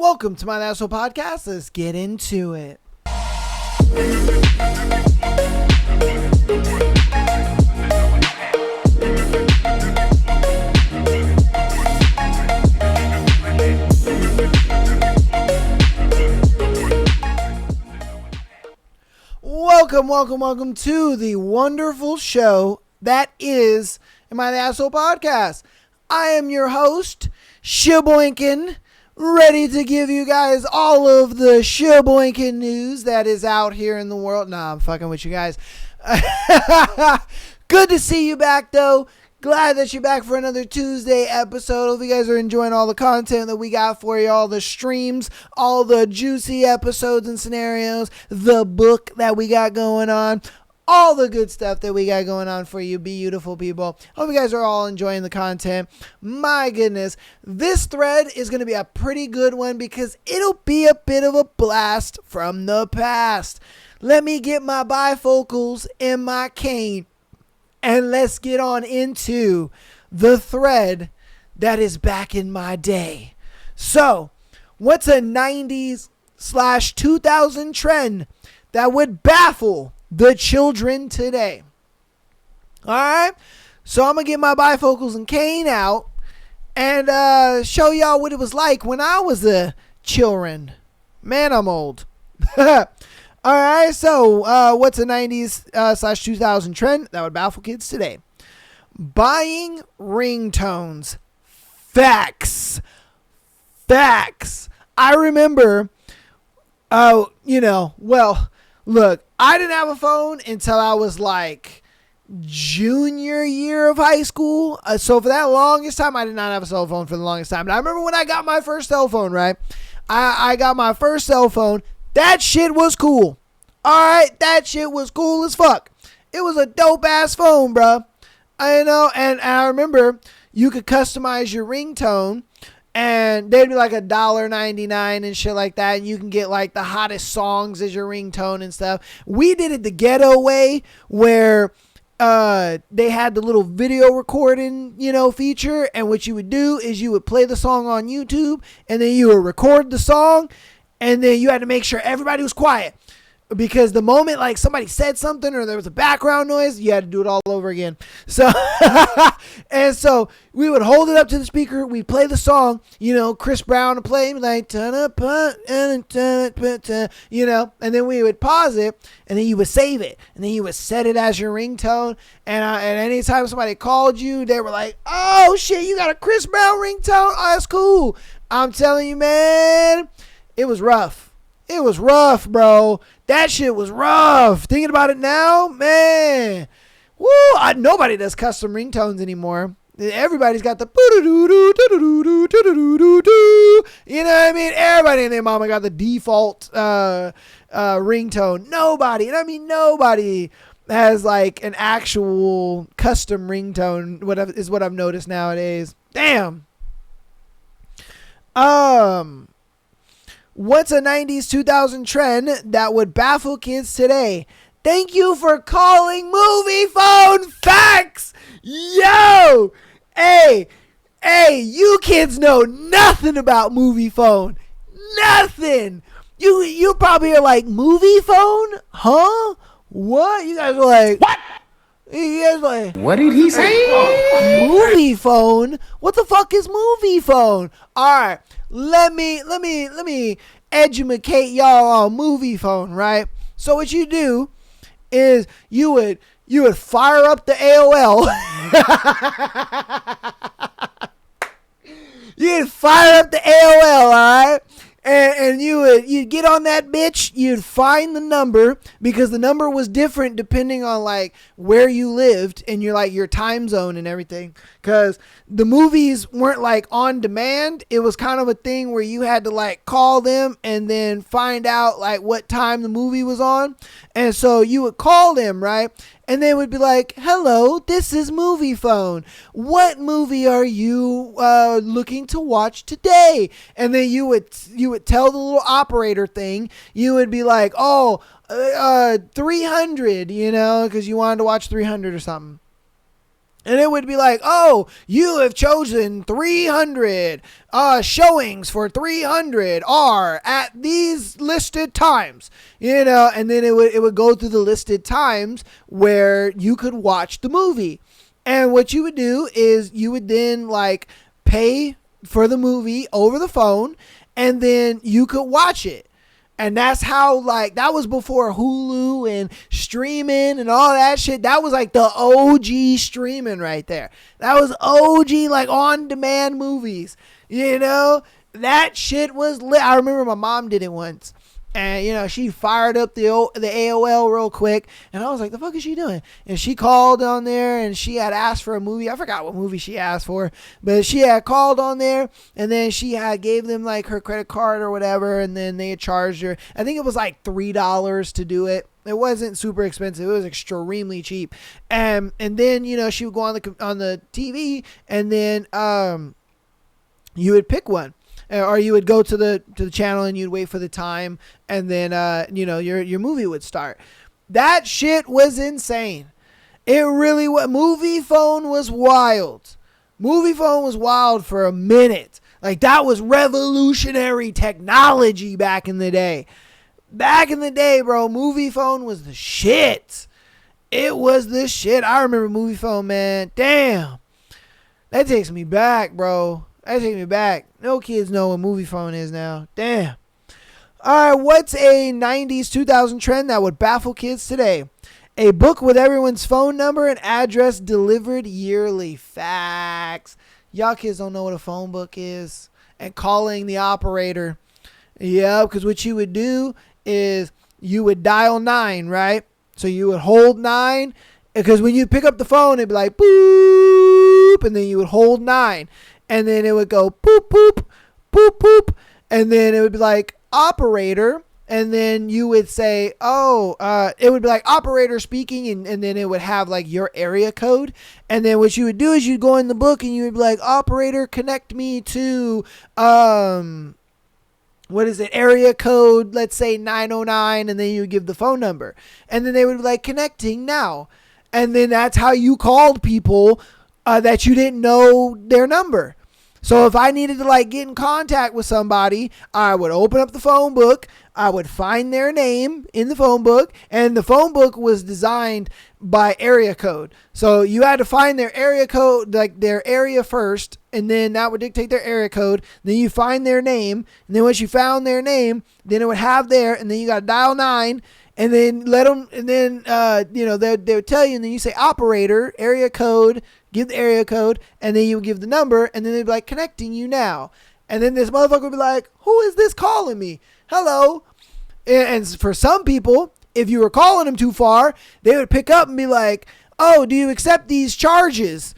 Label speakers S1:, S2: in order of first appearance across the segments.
S1: Welcome to my Baffle podcast. Let's get into it. Welcome to the wonderful show that is my Baffle podcast. I am your host, Shaboinkin, ready to give you guys all of the Shaboinkin news that is out here in the world. Nah, I'm fucking with you guys. Good to see you back, though. Glad that you're back for another Tuesday episode. Hope you guys are enjoying all the content that we got for you, all the streams, all the juicy episodes and scenarios, the book that we got going on, all the good stuff that we got going on for you beautiful people. Hope you guys are all enjoying the content. My goodness, this thread is going to be a pretty good one because it'll be a bit of a blast from the past. Let me get my bifocals and my cane and let's get on into the thread that is back in my day. So, what's a 90s/2000 trend that would baffle the children today? Alright, so I'm going to get my bifocals and cane out and show y'all what it was like when I was a children. Man, I'm old. Alright, so what's a 90s/2000 trend that would baffle kids today? Buying ringtones. Facts. I remember, look, I didn't have a phone until I was like junior year of high school. So for that longest time, I did not have a cell phone for the longest time. And I remember when I got my first cell phone, right? I got my first cell phone. That shit was cool. Alright, that shit was cool as fuck. It was a dope ass phone, bro. I know, and I remember you could customize your ringtone. And they'd be like $1.99 and shit like that. And you can get like the hottest songs as your ringtone and stuff. We did it the ghetto way where they had the little video recording, feature. And what you would do is you would play the song on YouTube and then you would record the song. And then you had to make sure everybody was quiet. Because the moment like somebody said something or there was a background noise, you had to do it all over again. So, and so we would hold it up to the speaker. We'd play the song, Chris Brown would play like, and then we would pause it and then you would save it. And then you would set it as your ringtone. And anytime somebody called you, they were like, oh shit, you got a Chris Brown ringtone? Oh, that's cool. I'm telling you, man, it was rough. It was rough, bro. That shit was rough. Thinking about it now, man. Woo! Nobody does custom ringtones anymore. Everybody's got the you know what I mean? Everybody and their mama got the default ringtone. Nobody has like an actual custom ringtone. Is what I've noticed nowadays. Damn. What's a 90s/2000 trend that would baffle kids today? Thank you for calling movie phone facts. Yo, hey, you kids know nothing about movie phone. Nothing. You probably are like, movie phone? Huh? What? You guys are like, what? You guys like,
S2: what did he say?
S1: Movie phone? What the fuck is movie phone? All right. Let me educate y'all on movie phone, right? So what you do is you would fire up the AOL. You'd fire up the AOL, all right? And you'd get on that bitch, you'd find the number because the number was different depending on like where you lived and your time zone and everything. Cause the movies weren't like on demand. It was kind of a thing where you had to like call them and then find out like what time the movie was on. And so you would call them, right? And they would be like, hello, this is movie phone. What movie are you looking to watch today? And then you would tell the little operator thing. You would be like, 300, because you wanted to watch 300 or something. And it would be like, oh, you have chosen 300 showings for 300 are at these listed times, and then it would go through the listed times where you could watch the movie. And what you would do is you would then like pay for the movie over the phone, and then you could watch it. And that's how, like, that was before Hulu and streaming and all that shit. That was like the OG streaming right there. That was OG, like, on-demand movies. That shit was lit. I remember my mom did it once. And, she fired up the AOL real quick. And I was like, the fuck is she doing? And she called on there and she had asked for a movie. I forgot what movie she asked for. But she had called on there. And then she had gave them like her credit card or whatever. And then they had charged her. I think it was like $3 to do it. It wasn't super expensive. It was extremely cheap. And then, she would go on the TV. And then you would pick one. Or you would go to the channel and you'd wait for the time, and then your movie would start. That shit was insane. It really was. Movie phone was wild. Movie phone was wild for a minute. Like, that was revolutionary technology back in the day. Back in the day, bro, movie phone was the shit. It was the shit. I remember movie phone, man. Damn. That takes me back, bro. That takes me back. No kids know what movie phone is now. Damn. All right, what's a 90s 2000 trend that would baffle kids today? A book with everyone's phone number and address delivered yearly. Facts. Y'all kids don't know what a phone book is. And calling the operator. Yeah, because what you would do is you would dial 9, right? So you would hold 9. Because when you pick up the phone, it'd be like, boop. And then you would hold 9. And then it would go boop, boop, boop, boop. And then it would be like operator. And then you would say, it would be like operator speaking. And then it would have like your area code. And then what you would do is you'd go in the book and you would be like, operator, connect me to, area code, let's say 909. And then you would give the phone number. And then they would be like, connecting now. And then that's how you called people that you didn't know their number. So if I needed to like get in contact with somebody, I would open up the phone book. I would find their name in the phone book, and the phone book was designed by area code. So you had to find their area code, like their area first, and then that would dictate their area code. Then you find their name, and then once you found their name, then it would have there, and then you got to dial 9. And then let them, and then, they would tell you, and then you say operator, area code, give the area code, and then you would give the number, and then they'd be like, connecting you now. And then this motherfucker would be like, who is this calling me? Hello. And for some people, if you were calling them too far, they would pick up and be like, oh, do you accept these charges?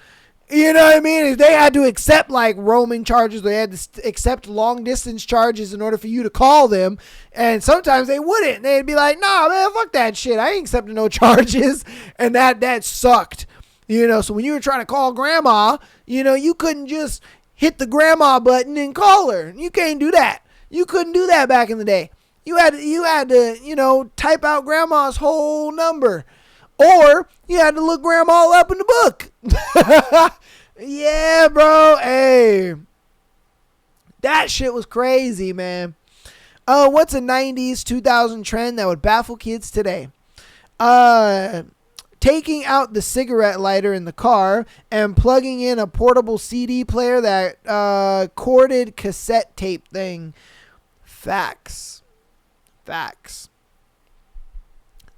S1: You know what I mean? If they had to accept like roaming charges, they had to accept long distance charges in order for you to call them. And sometimes they wouldn't. They'd be like, nah, man, fuck that shit. I ain't accepting no charges. And that sucked. So when you were trying to call grandma, you couldn't just hit the grandma button and call her. You can't do that. You couldn't do that back in the day. You had to, type out grandma's whole number. Or you had to look grandma up in the book. Yeah, bro. Hey. That shit was crazy, man. What's a 90s 2000 trend that would baffle kids today? Taking out the cigarette lighter in the car and plugging in a portable CD player, that corded cassette tape thing. Facts.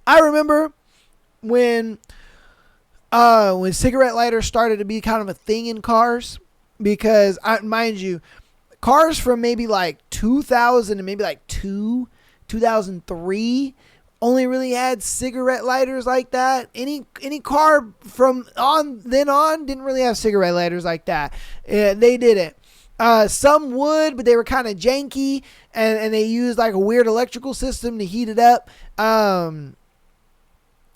S1: I remember when cigarette lighters started to be kind of a thing in cars, because mind you, cars from maybe like 2000 and maybe like 2003 only really had cigarette lighters like that. Any car from then on didn't really have cigarette lighters like that. They didn't. Some would, but they were kind of janky, and they used like a weird electrical system to heat it up.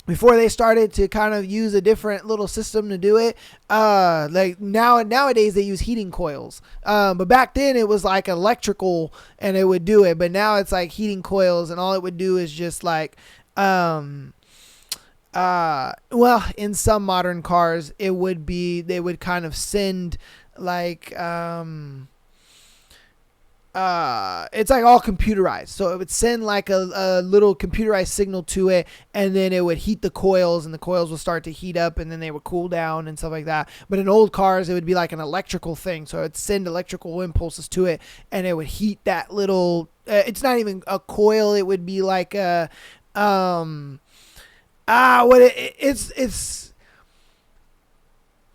S1: Before they started to kind of use a different little system to do it. Like nowadays they use heating coils. But back then it was like electrical and it would do it. But now it's like heating coils, and all it would do is just like, Well, in some modern cars, it would be they would kind of send like it's like all computerized, so it would send like a little computerized signal to it, and then it would heat the coils, and the coils would start to heat up, and then they would cool down and stuff like that. But in old cars, it would be like an electrical thing, so it would send electrical impulses to it, and it would heat that little it's not even a coil, it would be like a what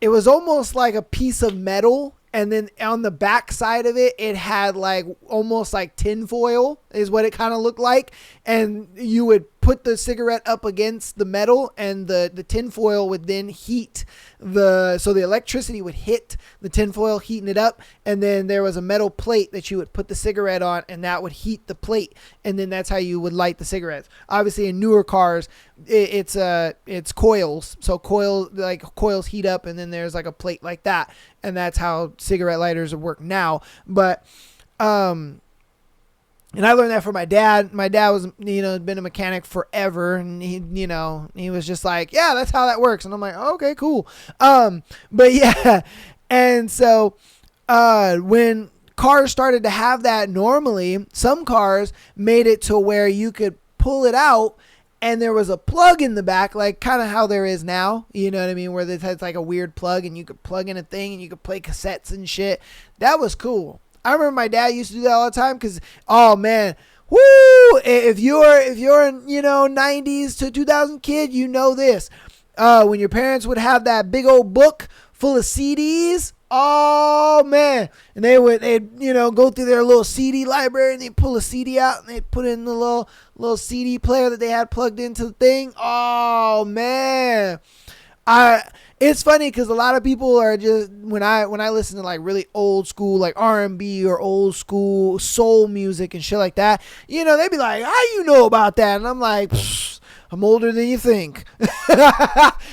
S1: it was almost like a piece of metal, and then on the back side of it, it had like almost like tin foil is what it kind of looked like. And you would put the cigarette up against the metal, and the tin foil would then heat so the electricity would hit the tin foil, heating it up. And then there was a metal plate that you would put the cigarette on, and that would heat the plate. And then that's how you would light the cigarettes. Obviously in newer cars, it's coils. So coils heat up, and then there's like a plate like that. And that's how cigarette lighters work now. But, and I learned that from my dad. My dad was, been a mechanic forever, and he was just like, yeah, that's how that works. And I'm like, oh, okay, cool. But yeah. And so, when cars started to have that normally, some cars made it to where you could pull it out, and there was a plug in the back, like kind of how there is now, you know what I mean? Where it has like a weird plug, and you could plug in a thing, and you could play cassettes and shit. That was cool. I remember my dad used to do that all the time, because, oh man, woo! If you're a 90s to 2000 kid, you know this. When your parents would have that big old book full of CDs, oh man, and they'd go through their little CD library, and they'd pull a CD out, and they'd put it in the little CD player that they had plugged into the thing. Oh man, it's funny because a lot of people are just, when I listen to like really old school like R&B or old school soul music and shit like that, they'd be like, how you know about that? And I'm like, I'm older than you think.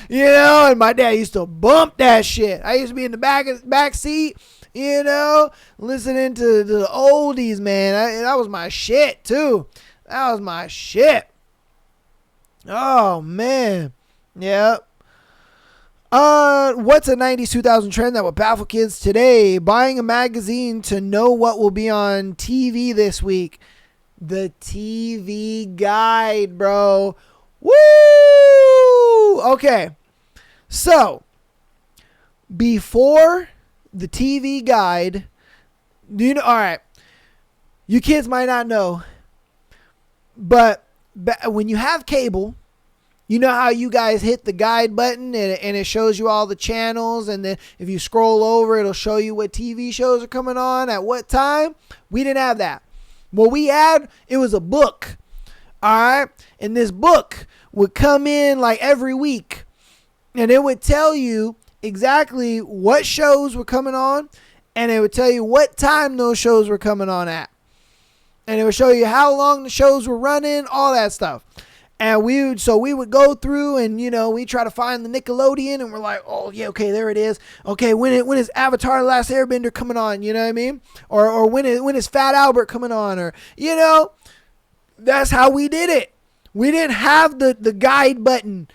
S1: And my dad used to bump that shit. I used to be in the back seat, listening to the oldies, man. That was my shit too. That was my shit. Oh man. Yep. What's a 90s 2000 trend that would baffle kids today? Buying a magazine to know what will be on TV this week. The TV guide, bro. Woo! Okay. So, before the TV guide, alright, you kids might not know, but when you have cable, you know how you guys hit the guide button and it shows you all the channels, and then if you scroll over, it'll show you what TV shows are coming on at what time? We didn't have that. What we had, it was a book. Alright? And this book would come in like every week, and it would tell you exactly what shows were coming on, and it would tell you what time those shows were coming on at. And it would show you how long the shows were running, all that stuff. And we would go through, and we try to find the Nickelodeon, and we're like, oh yeah, okay, there it is. Okay, when is Avatar: The Last Airbender coming on? You know what I mean? Or when is Fat Albert coming on? Or that's how we did it. We didn't have the guide button,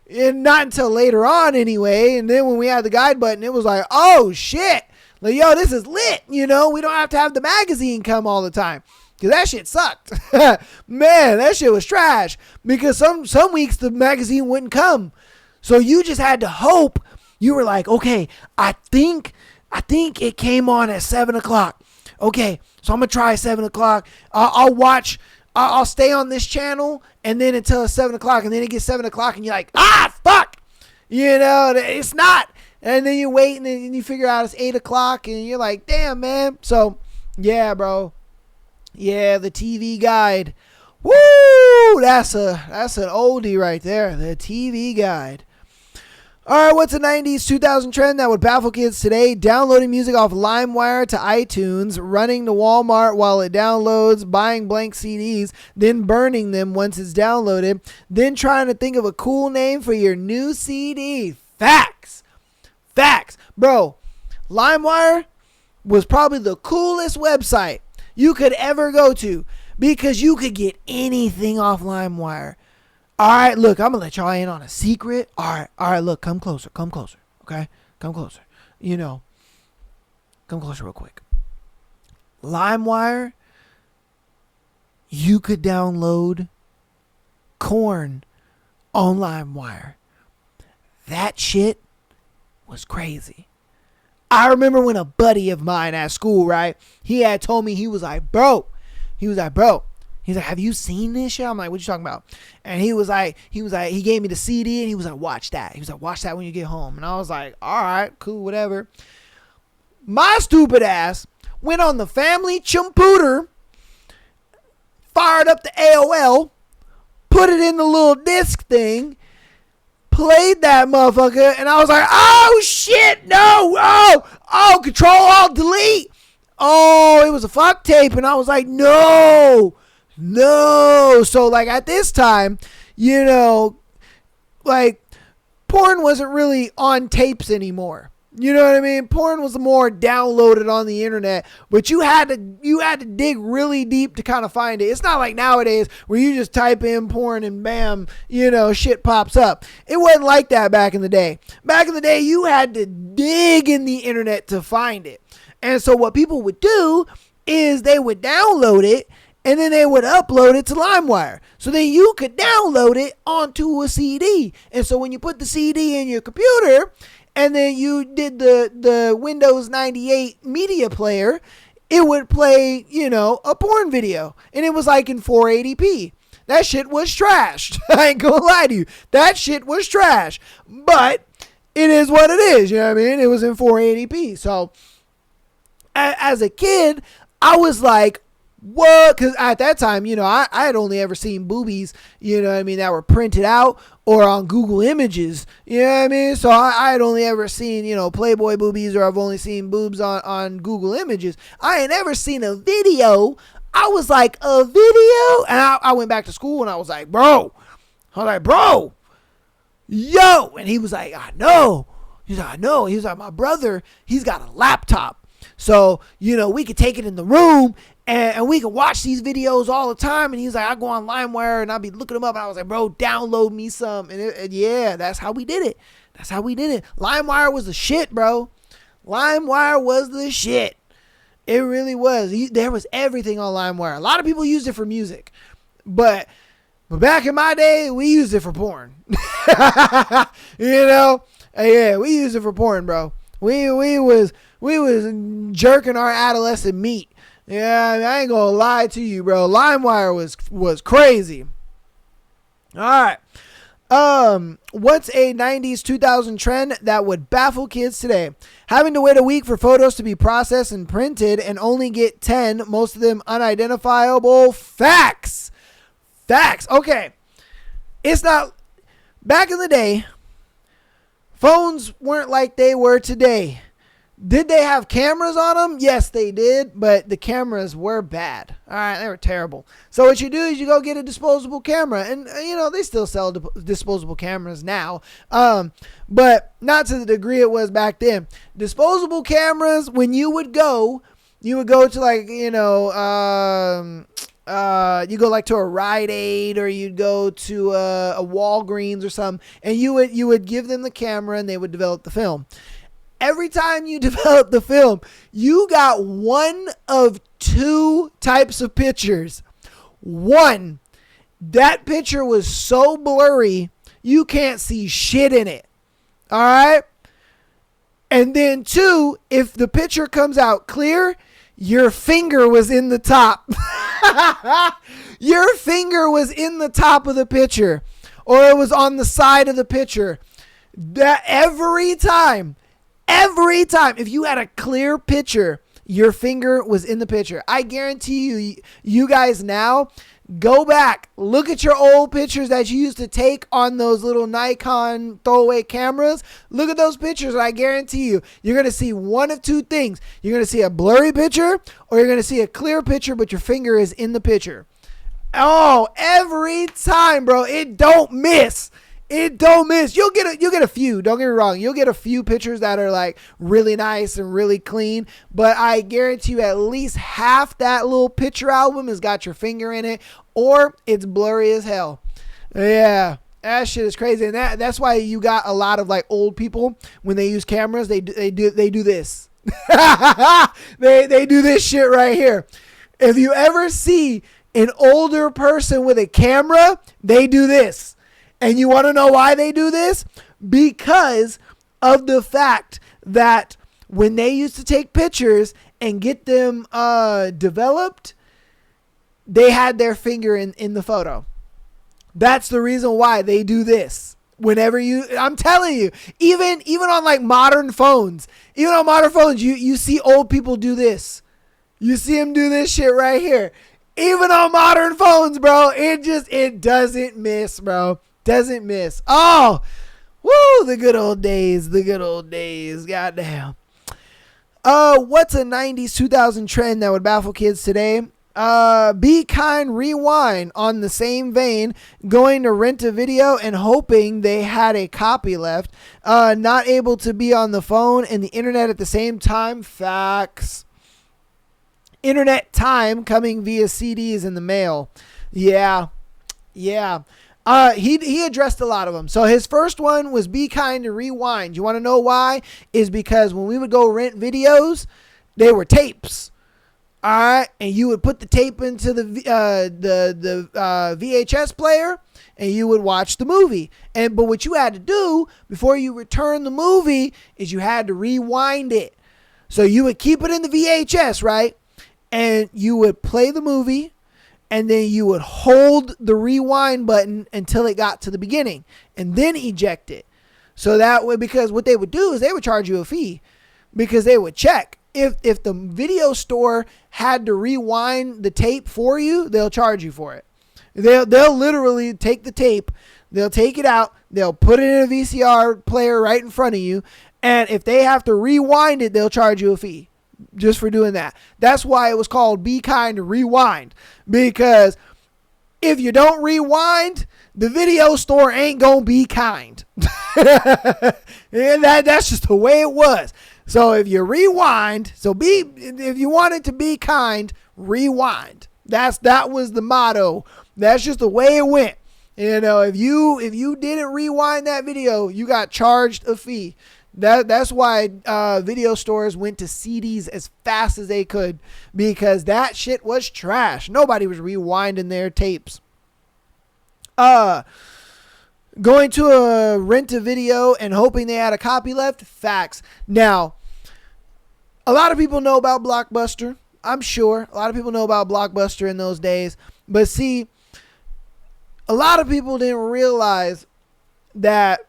S1: and not until later on anyway. And then when we had the guide button, it was like, oh shit, like yo, this is lit. We don't have to have the magazine come all the time. Because that shit sucked. Man, that shit was trash. Because some weeks the magazine wouldn't come. So you just had to hope. You were like, okay, I think it came on at 7 o'clock. Okay, so I'm going to try 7 o'clock. I'll stay on this channel, and then until it's 7 o'clock. And then it gets 7 o'clock, and you're like, fuck. It's not. And then you wait, and then you figure out it's 8 o'clock, and you're like, damn, man. So, yeah, bro. Yeah, the TV guide. Woo! That's an oldie right there. The TV guide. All right, what's a 90s 2000 trend that would baffle kids today? Downloading music off LimeWire to iTunes, running to Walmart while it downloads, buying blank CDs, then burning them once it's downloaded, then trying to think of a cool name for your new CD. Facts. Bro, LimeWire was probably the coolest website you could ever go to, because you could get anything off LimeWire. All right, look, I'm going to let y'all in on a secret. All right, look, come closer, okay? Come closer. Come closer real quick. LimeWire, you could download Korn on LimeWire. That shit was crazy. I remember when a buddy of mine at school, right? He had told me, he was like, bro. He's like, have you seen this shit? I'm like, what you talking about? And he gave me the CD and he was like, watch that. He was like, watch that when you get home. And I was like, all right, cool, whatever. My stupid ass went on the family computer, fired up the AOL, put it in the little disc thing, played that motherfucker, and I was like, oh shit, no, oh, Control Alt Delete. Oh, it was a fuck tape, and I was like, no. So like at this time, like porn wasn't really on tapes anymore. You know what I mean? Porn was more downloaded on the internet, but you had to dig really deep to kind of find it. It's not like nowadays where you just type in porn and bam, shit pops up. It wasn't like that back in the day. Back in the day, you had to dig in the internet to find it. And so what people would do is they would download it and then they would upload it to LimeWire. So then you could download it onto a CD. And so when you put the CD in your computer, and then you did the Windows 98 media player, it would play, a porn video. And it was like in 480p. That shit was trash. I ain't gonna lie to you. That shit was trash. But it is what it is. You know what I mean? It was in 480p. So as a kid, I was like, what? Because at that time, I had only ever seen boobies, that were printed out or on Google Images, So I had only ever seen, Playboy boobies, or I've only seen boobs on Google Images. I ain't ever seen a video. I was like, a video? And I went back to school and I was like, bro. Yo. And he was like, I know. He's like, I know. He was like, my brother, he's got a laptop. So, we could take it in the room and we could watch these videos all the time. And he's like, I go on LimeWire and I'll be looking them up. And I was like, bro, download me some. And yeah, that's how we did it. LimeWire was the shit, bro. LimeWire was the shit. It really was. There was everything on LimeWire. A lot of people used it for music. But back in my day, we used it for porn. Yeah, we used it for porn, bro. We was jerking our adolescent meat. Yeah, I ain't gonna lie to you, bro. LimeWire was crazy. All right. What's a 90s 2000 trend that would baffle kids today? Having to wait a week for photos to be processed and printed and only get 10, most of them unidentifiable. Facts. Okay. It's not. Back in the day, phones weren't like they were today. Did they have cameras on them? Yes, they did, but the cameras were bad. All right, they were terrible. So what you do is you go get a disposable camera, and they still sell disposable cameras now, but not to the degree it was back then. Disposable cameras, when you would go to like you go like to a Rite Aid, or you'd go to a Walgreens or something, and you would give them the camera and they would develop the film. Every time you develop the film, you got one of two types of pictures. One, that picture was so blurry, you can't see shit in it. All right? And then two, if the picture comes out clear, your finger was in the top. Your finger was in the top of the picture, or it was on the side of the picture. That every time, if you had a clear picture, your finger was in the picture. I guarantee you guys now, go back, look at your old pictures that you used to take on those little Nikon throwaway cameras. Look at those pictures, and I guarantee you're going to see one of two things. You're going to see a blurry picture, or you're going to see a clear picture, but your finger is in the picture. Oh, every time, bro. It don't miss. You'll get a few. Don't get me wrong. You'll get a few pictures that are like really nice and really clean. But I guarantee you at least half that little picture album has got your finger in it, or it's blurry as hell. Yeah. That shit is crazy. And that's why you got a lot of like old people when they use cameras, they do this. they do this shit right here. If you ever see an older person with a camera, they do this. And you want to know why they do this? Because of the fact that when they used to take pictures and get them developed, they had their finger in the photo. That's the reason why they do this. Whenever I'm telling you, even on like modern phones, you see old people do this. You see them do this shit right here. Even on modern phones, bro, it doesn't miss, bro. Doesn't miss. Oh, woo, the good old days. Goddamn. What's a 90s 2000 trend that would baffle kids today? Be kind, rewind. On the same vein, going to rent a video and hoping they had a copy left. Not able to be on the phone and the internet at the same time. Facts. Internet time coming via CDs in the mail. Yeah. He addressed a lot of them. So his first one was be kind to rewind. You want to know why? Is because when we would go rent videos, they were tapes. All right, and you would put the tape into the VHS player, and you would watch the movie. But what you had to do before you return the movie is you had to rewind it. So you would keep it in the VHS, right? And you would play the movie, and then you would hold the rewind button until it got to the beginning, and then eject it. So that way, because what they would do is they would charge you a fee, because they would check. If the video store had to rewind the tape for you, they'll charge you for it. They'll literally take the tape, they'll take it out, they'll put it in a VCR player right in front of you, and if they have to rewind it, they'll charge you a fee just for doing that. That's why it was called Be Kind to Rewind, because if you don't rewind, the video store ain't gonna be kind. And that's just the way it was. So if you rewind, if you wanted to be kind, rewind. That was the motto. That's just the way it went. You know, if you didn't rewind that video, you got charged a fee. That's why video stores went to CDs as fast as they could, because that shit was trash. Nobody was rewinding their tapes. Going to rent a video and hoping they had a copy left. Facts. Now, a lot of people know about Blockbuster. I'm sure a lot of people know about Blockbuster in those days. But see, a lot of people didn't realize that.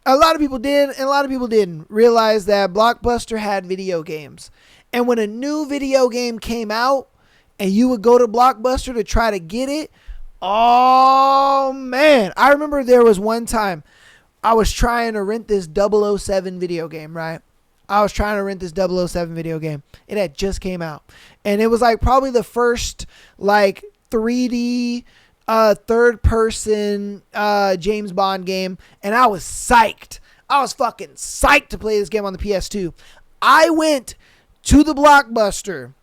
S1: A lot of people did, and a lot of people didn't realize that Blockbuster had video games. And when a new video game came out and you would go to Blockbuster to try to get it, oh man, I remember there was one time I was trying to rent this 007 video game, right? I was trying to rent this 007 video game. It had just came out. And it was like probably the first like 3D third person James Bond game. And I was psyched. I was fucking psyched to play this game on the PS2. I went to the Blockbuster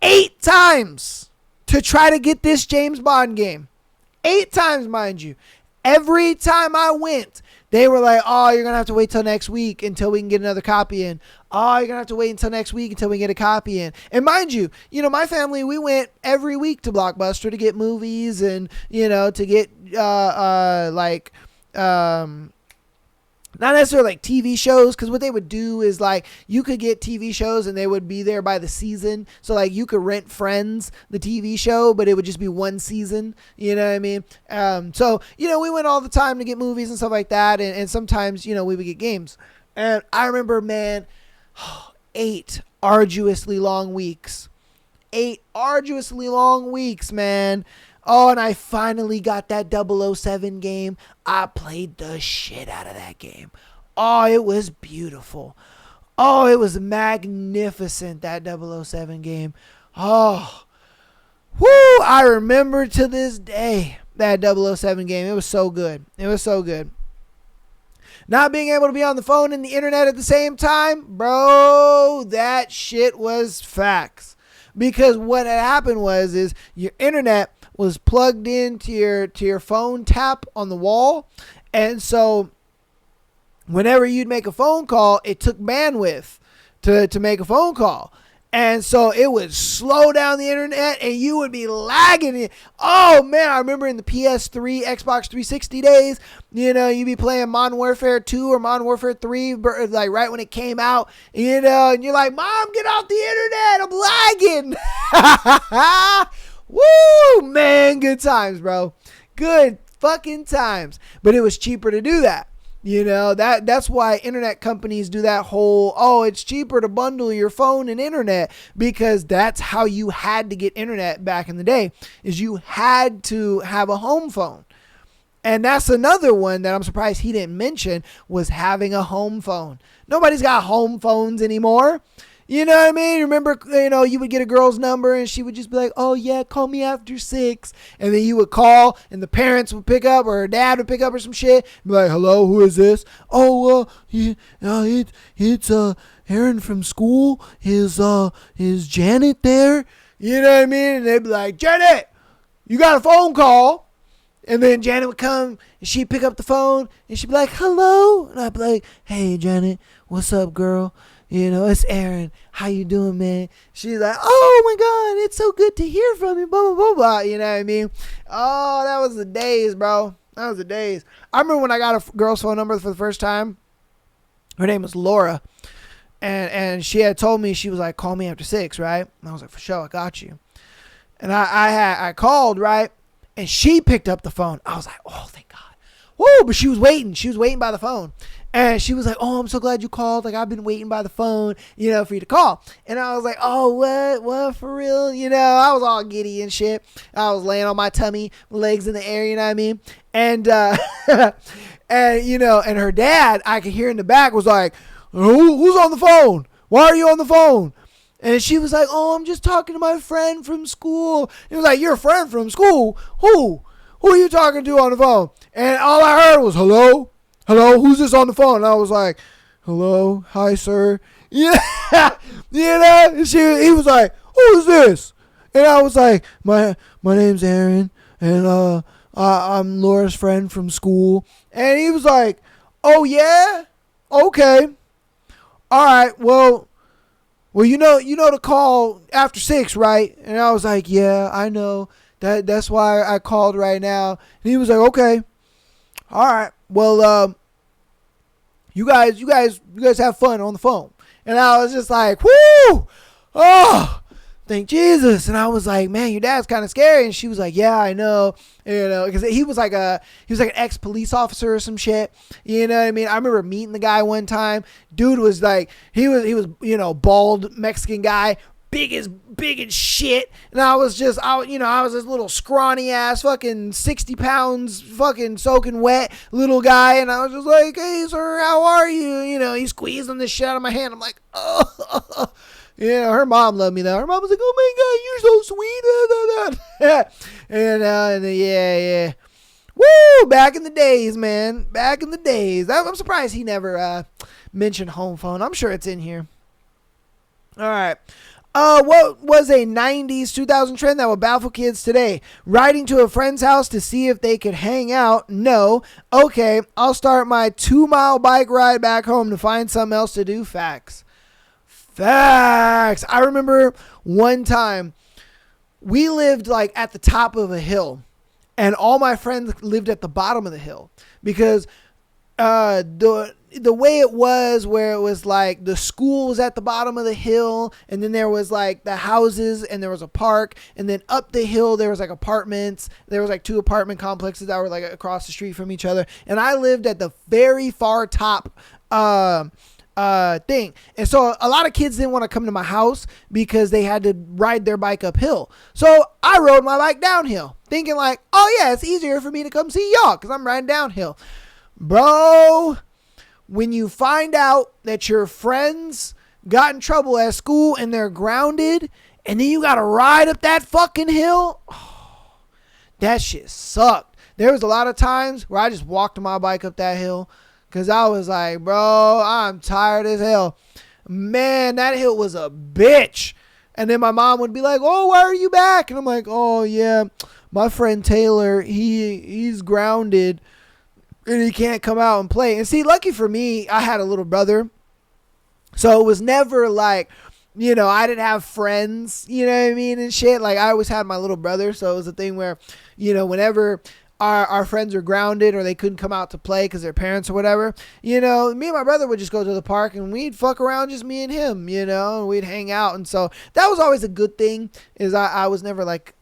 S1: 8 times to try to get this James Bond game. 8 times, mind you. Every time I went, they were like, oh, you're going to have to wait till next week until we can get another copy in. Oh, you're going to have to wait until next week until we get a copy in. And mind you, my family, we went every week to Blockbuster to get movies and, to get not necessarily like TV shows, because what they would do is like you could get TV shows and they would be there by the season. So like you could rent Friends, the TV show, but it would just be one season. You know what I mean? So, we went all the time to get movies and stuff like that. And sometimes, we would get games. And I remember, man, 8 arduously long weeks. 8 arduously long weeks, man. Oh, and I finally got that 007 game. I played the shit out of that game. Oh, it was beautiful. Oh, it was magnificent, that 007 game. Oh, whoo, I remember to this day that 007 game. It was so good. It was so good. Not being able to be on the phone and the internet at the same time, bro, that shit was facts. Because what had happened is your internet was plugged into your phone tap on the wall. And so whenever you'd make a phone call, it took bandwidth to make a phone call. And so it would slow down the internet and you would be lagging it. Oh man, I remember in the PS3, Xbox 360 days, you'd be playing Modern Warfare 2 or Modern Warfare 3, like right when it came out, and you're like, Mom, get off the internet, I'm lagging. Woo, man, good times, bro. Good fucking times. But it was cheaper to do that. That's why internet companies do that whole, it's cheaper to bundle your phone and internet, because that's how you had to get internet back in the day, is you had to have a home phone. And that's another one that I'm surprised he didn't mention, was having a home phone. Nobody's got home phones anymore. You know what I mean? Remember, you would get a girl's number and she would just be like, oh yeah, call me after 6. And then you would call and the parents would pick up, or her dad would pick up or some shit. Be like, hello, who is this? Oh, it's Aaron from school. Is Janet there? You know what I mean? And they'd be like, Janet, you got a phone call. And then Janet would come and she'd pick up the phone and she'd be like, hello. And I'd be like, hey Janet, what's up, girl? It's Aaron. How you doing, man? She's like, oh my God, it's so good to hear from you, blah, blah, blah, blah. You know what I mean? Oh, that was the days, bro. That was the days. I remember when I got a girl's phone number for the first time. Her name was Laura. And she had told me, she was like, call me after 6, right? And I was like, for sure, I got you. And I called, right? And she picked up the phone. I was like, oh, thank God. Woo, but she was waiting. She was waiting by the phone. And she was like, oh, I'm so glad you called. Like, I've been waiting by the phone, for you to call. And I was like, oh, what, for real? I was all giddy and shit. I was laying on my tummy, legs in the air, you know what I mean? And, and her dad, I could hear in the back, was like, who's on the phone? Why are you on the phone? And she was like, oh, I'm just talking to my friend from school. He was like, your friend from school? Who? Who are you talking to on the phone? And all I heard was, hello? Hello, who's this on the phone? And I was like, hello, hi, sir. Yeah, he was like, who's this? And I was like, my name's Aaron, and I'm Laura's friend from school. And he was like, oh yeah, okay, all right, well, you know to call after 6, right? And I was like, yeah, I know. That's why I called right now. And he was like, okay. All right. Well, you guys have fun on the phone. And I was just like, whoo! Oh, thank Jesus. And I was like, man, your dad's kind of scary. And she was like, yeah, I know. Because he was like an ex-police officer or some shit. You know what I mean? I remember meeting the guy one time. Dude was like, he was bald Mexican guy. Big as shit. And I was this little scrawny ass fucking 60 pounds fucking soaking wet little guy. And I was just like, hey sir, how are you? He's squeezing the shit out of my hand. I'm like, oh. Her mom loved me though. Her mom was like, oh my God, you're so sweet. and yeah. Woo, back in the days, man. Back in the days. I'm surprised he never mentioned home phone. I'm sure it's in here. All right. What was a 90s 2000 trend that would baffle kids today? Riding to a friend's house to see if they could hang out? No. Okay, I'll start my 2-mile bike ride back home to find something else to do. Facts. I remember one time we lived like at the top of a hill and all my friends lived at the bottom of the hill because the way it was, where it was like the school was at the bottom of the hill and then there was like the houses and there was a park, and then up the hill there was like apartments. There was like 2 apartment complexes that were like across the street from each other, and I lived at the very far top thing. And so a lot of kids didn't want to come to my house because they had to ride their bike uphill. So I rode my bike downhill thinking like, oh yeah, it's easier for me to come see y'all because I'm riding downhill. Bro, when you find out that your friends got in trouble at school and they're grounded and then you got to ride up that fucking hill, that shit sucked. There was a lot of times where I just walked my bike up that hill because I was like, bro, I'm tired as hell. Man, that hill was a bitch. And then my mom would be like, oh, why are you back? And I'm like, oh, yeah, my friend Taylor, he's grounded and he can't come out and play. And see, lucky for me, I had a little brother. So it was never like, you know, I didn't have friends, you know what I mean, and shit. Like, I always had my little brother. So it was a thing where, you know, whenever our friends were grounded or they couldn't come out to play because their parents or whatever, you know, me and my brother would just go to the park and we'd fuck around, just me and him, you know, and we'd hang out. And so that was always a good thing, is I was never like,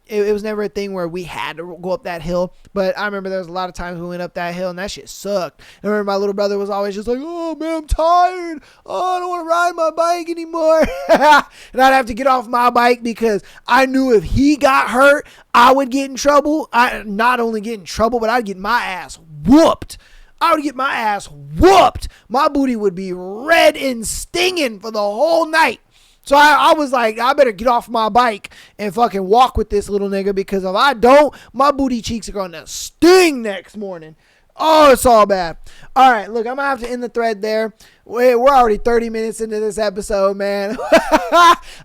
S1: it was never a thing where we had to go up that hill. But I remember there was a lot of times we went up that hill and that shit sucked. I remember my little brother was always just like, oh man, I'm tired. Oh, I don't want to ride my bike anymore. And I'd have to get off my bike because I knew if he got hurt, I would get in trouble. I not only get in trouble, but I'd get my ass whooped. I would get my ass whooped. My booty would be red and stinging for the whole night. So I was like, I better get off my bike and fucking walk with this little nigga, because if I don't, my booty cheeks are going to sting next morning. Oh, it's all bad. All right, look, I'm going to have to end the thread there. We're already 30 minutes into this episode, man.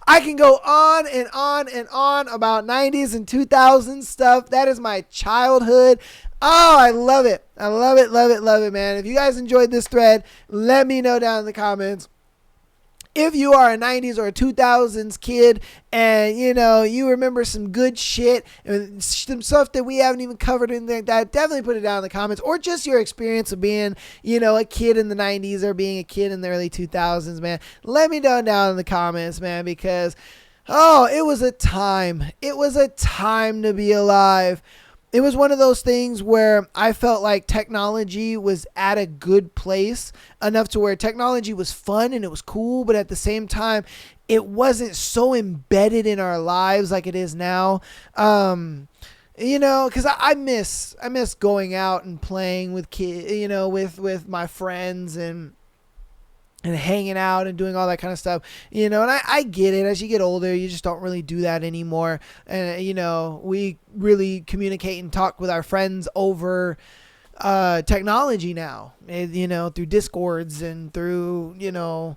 S1: I can go on and on and on about 90s and 2000s stuff. That is my childhood. Oh, I love it. I love it, love it, love it, man. If you guys enjoyed this thread, let me know down in the comments. If you are a 90s or a 2000s kid and, you know, you remember some good shit and some stuff that we haven't even covered in there, that, definitely put it down in the comments. Or just your experience of being, you know, a kid in the 90s or being a kid in the early 2000s, man. Let me know down in the comments, man, because, oh, it was a time. It was a time to be alive. It was one of those things where I felt like technology was at a good place, enough to where technology was fun and it was cool, but at the same time, it wasn't so embedded in our lives like it is now. You know, because I miss going out and playing with kids, you know, with my friends and hanging out and doing all that kind of stuff, you know, and I get it. As you get older, you just don't really do that anymore. And, you know, we really communicate and talk with our friends over technology now, you know, through Discords and through, you know,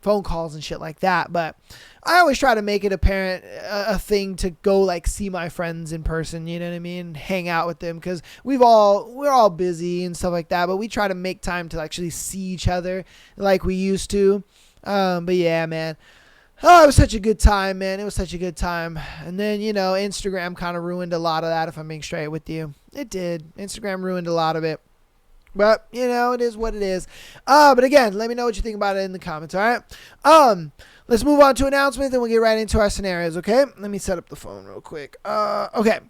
S1: phone calls and shit like that. But I always try to make it a thing to go like see my friends in person, you know what I mean? Hang out with them, because we're all busy and stuff like that, but we try to make time to actually see each other like we used to. But yeah, man. Oh, it was such a good time, man. It was such a good time. And then, you know, Instagram kind of ruined a lot of that, if I'm being straight with you. It did. Instagram ruined a lot of it. But, you know, it is what it is. But again, let me know what you think about it in the comments, all right? Let's move on to announcements, and we'll get right into our scenarios, okay? Let me set up the phone real quick. Okay.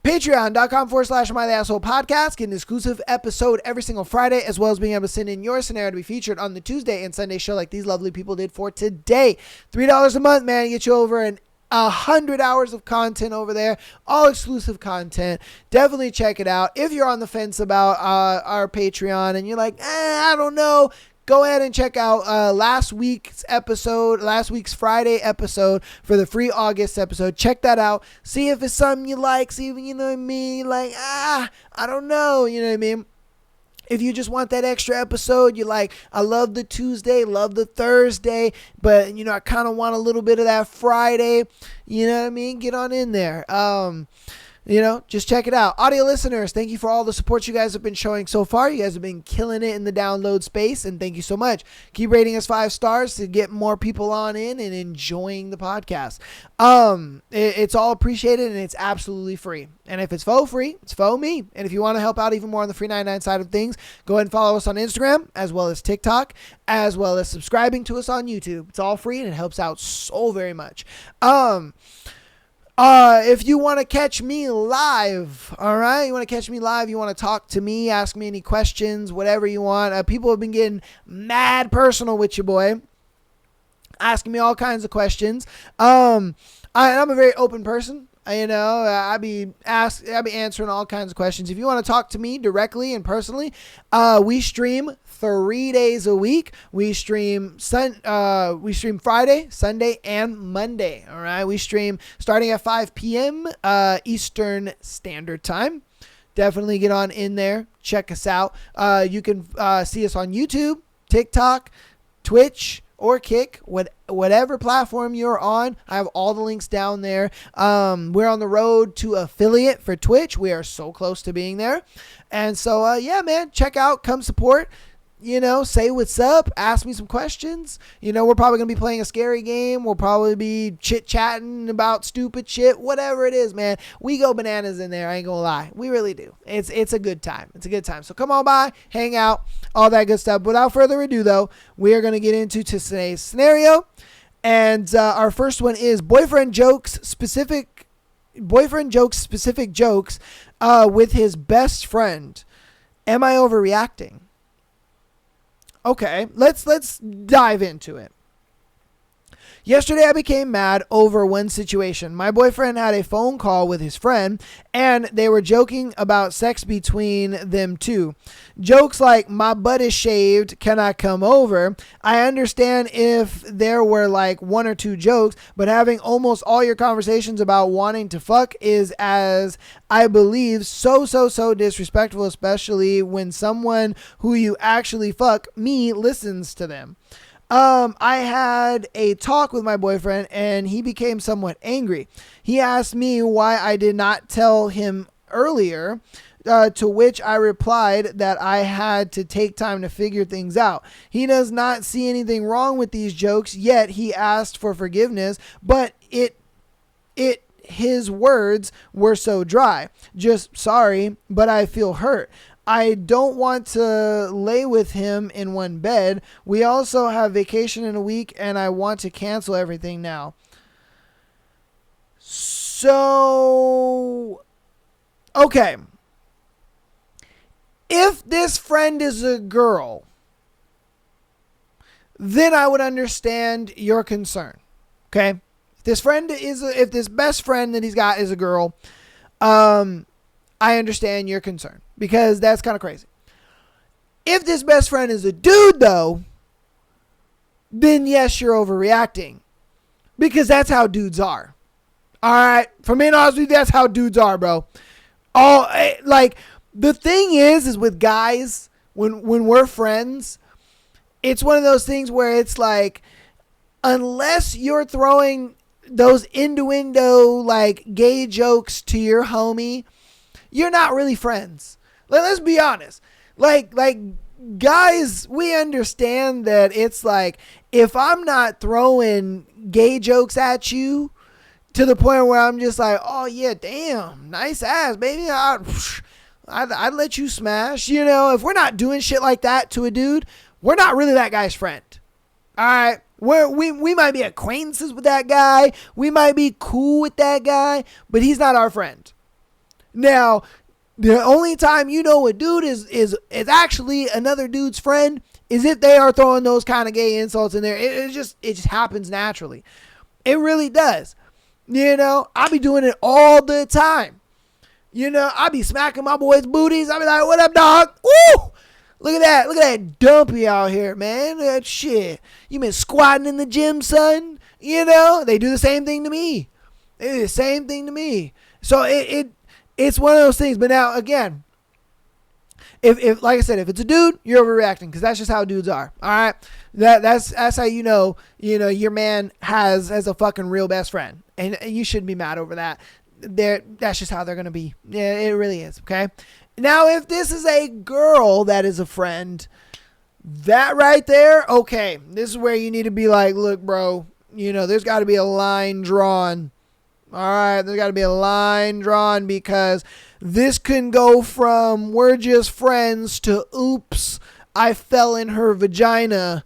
S1: Patreon.com/My The Asshole Podcast. Get an exclusive episode every single Friday, as well as being able to send in your scenario to be featured on the Tuesday and Sunday show like these lovely people did for today. $3 a month, man. Get you over 100 hours of content over there, all exclusive content. Definitely check it out. If you're on the fence about our Patreon and you're like, I don't know, go ahead and check out last week's Friday episode for the free August episode. Check that out. See if it's something you like. See if, you know what I mean? Like, I don't know. You know what I mean? If you just want that extra episode, you're like, I love the Tuesday, love the Thursday, but, you know, I kind of want a little bit of that Friday. You know what I mean? Get on in there. You know, just check it out. Audio listeners, thank you for all the support you guys have been showing so far. You guys have been killing it in the download space, and thank you so much. Keep rating us 5 stars to get more people on in and enjoying the podcast. It's all appreciated, and it's absolutely free. And if it's faux free, it's faux me. And if you want to help out even more on the free 99 side of things, go ahead and follow us on Instagram, as well as TikTok, as well as subscribing to us on YouTube. It's all free, and it helps out so very much. If you want to catch me live, all right? You want to catch me live, you want to talk to me, ask me any questions, whatever you want. People have been getting mad personal with your boy, asking me all kinds of questions. I'm a very open person. You know, I be answering all kinds of questions. If you want to talk to me directly and personally, we stream 3 days a week. We stream Friday, Sunday, and Monday. All right, we stream starting at 5 p.m. Eastern Standard Time. Definitely get on in there, check us out. You can see us on YouTube, TikTok, Twitch, or Kick, whatever platform you're on. I have all the links down there. We're on the road to affiliate for Twitch. We are so close to being there. And so, yeah, man, check out, come support. Say what's up, ask me some questions. We're probably going to be playing a scary game. We'll probably be chit-chatting about stupid shit, whatever it is, man. We go bananas in there, I ain't going to lie. We really do. It's a good time. It's a good time. So come on by, hang out, all that good stuff. Without further ado, though, we are going to get into today's scenario. And our first one is boyfriend jokes specific jokes with his best friend. Am I overreacting? Okay, let's dive into it. Yesterday, I became mad over one situation. My boyfriend had a phone call with his friend, and they were joking about sex between them two. Jokes like, my butt is shaved, can I come over? I understand if there were like one or two jokes, but having almost all your conversations about wanting to fuck is, as I believe, so disrespectful, especially when someone who you actually fuck, me, listens to them. I had a talk with my boyfriend and he became somewhat angry. He asked me why I did not tell him earlier, to which I replied that I had to take time to figure things out. He does not see anything wrong with these jokes, yet he asked for forgiveness, but his words were so dry. Just sorry, but I feel hurt. I don't want to lay with him in one bed. We also have vacation in a week and I want to cancel everything now. So, okay. If this friend is a girl, then I would understand your concern. Okay? If this best friend that he's got is a girl, I understand your concern because that's kind of crazy. If this best friend is a dude, though, then yes, you're overreacting because that's how dudes are. All right. For me, honestly, that's how dudes are, bro. The thing is with guys, when we're friends, it's one of those things where it's like, unless you're throwing those innuendo, like gay jokes to your homie, you're not really friends. Let's be honest. Like guys, we understand that it's like, if I'm not throwing gay jokes at you to the point where I'm just like, oh yeah, damn, nice ass, baby, I'd let you smash. If we're not doing shit like that to a dude, we're not really that guy's friend. All right. We might be acquaintances with that guy. We might be cool with that guy, but he's not our friend. Now, the only time a dude is actually another dude's friend is if they are throwing those kind of gay insults in there. It just happens naturally. It really does. I be doing it all the time. I be smacking my boys' booties. I be like, what up, dog? Woo! Look at that dumpy out here, man. That shit. You been squatting in the gym, son? They do the same thing to me. So it's one of those things. But now, again, if like I said, if it's a dude, you're overreacting because that's just how dudes are. All right, that's how your man has a fucking real best friend, and you shouldn't be mad over that. That's just how they're gonna be. Yeah, it really is. Okay. Now, if this is a girl that is a friend, that right there, okay, this is where you need to be like, look, bro, there's got to be a line drawn. All right, there's got to be a line drawn because this can go from we're just friends to oops, I fell in her vagina,